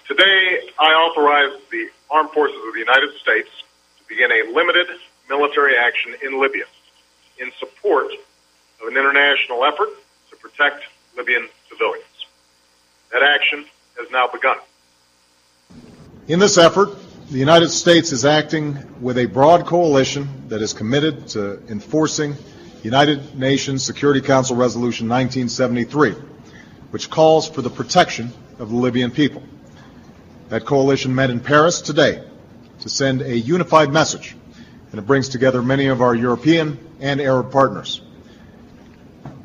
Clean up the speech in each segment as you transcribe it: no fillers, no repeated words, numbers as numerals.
Today, I authorize the Armed Forces of the United States to begin a limited military action in Libya in support of an international effort to protect Libyan civilians. That action has now begun. In this effort, the United States is acting with a broad coalition that is committed to enforcing United Nations Security Council Resolution 1973, which calls for the protection of the Libyan people. That coalition met in Paris today to send a unified message, and it brings together many of our European and Arab partners.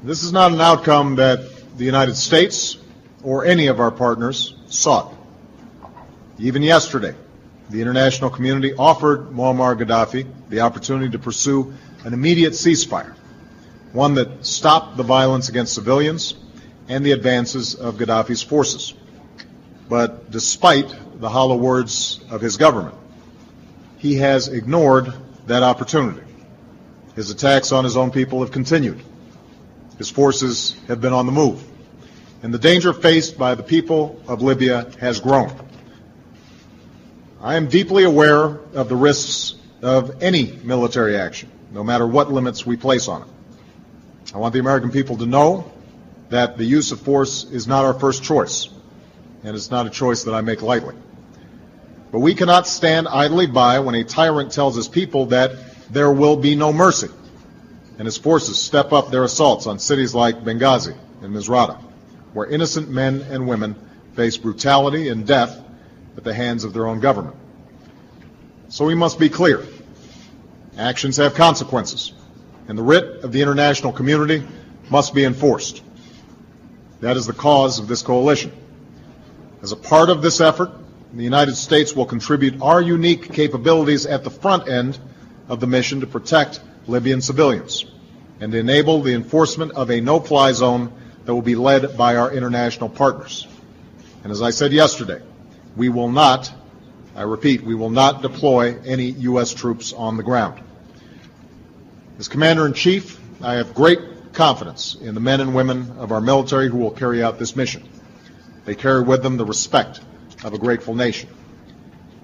This is not an outcome that the United States or any of our partners sought. Even yesterday, the international community offered Moammar Gadhafi the opportunity to pursue an immediate ceasefire, one that stopped the violence against civilians and the advances of Gadhafi's forces. But despite the hollow words of his government, he has ignored that opportunity. His attacks on his own people have continued. His forces have been on the move. And the danger faced by the people of Libya has grown. I am deeply aware of the risks of any military action, no matter what limits we place on it. I want the American people to know that the use of force is not our first choice, and it's not a choice that I make lightly. But we cannot stand idly by when a tyrant tells his people that there will be no mercy, and his forces step up their assaults on cities like Benghazi and Misrata, where innocent men and women face brutality and death at the hands of their own government. So we must be clear. Actions have consequences, and the writ of the international community must be enforced. That is the cause of this coalition. As a part of this effort, the United States will contribute our unique capabilities at the front end of the mission to protect Libyan civilians and to enable the enforcement of a no-fly zone that will be led by our international partners. And as I said yesterday, we will not, I repeat, we will not deploy any U.S. troops on the ground. As Commander-in-Chief, I have great confidence in the men and women of our military who will carry out this mission. They carry with them the respect of a grateful nation.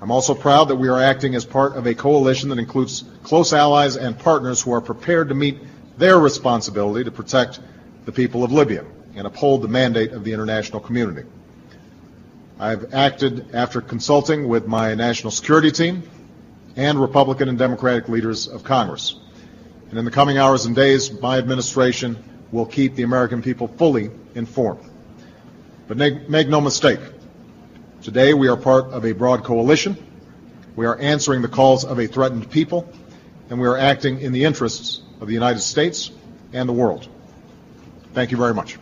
I'm also proud that we are acting as part of a coalition that includes close allies and partners who are prepared to meet their responsibility to protect the people of Libya and uphold the mandate of the international community. I've acted after consulting with my national security team and Republican and Democratic leaders of Congress. And in the coming hours and days, my administration will keep the American people fully informed. But make no mistake, today we are part of a broad coalition. We are answering the calls of a threatened people, and we are acting in the interests of the United States and the world. Thank you very much.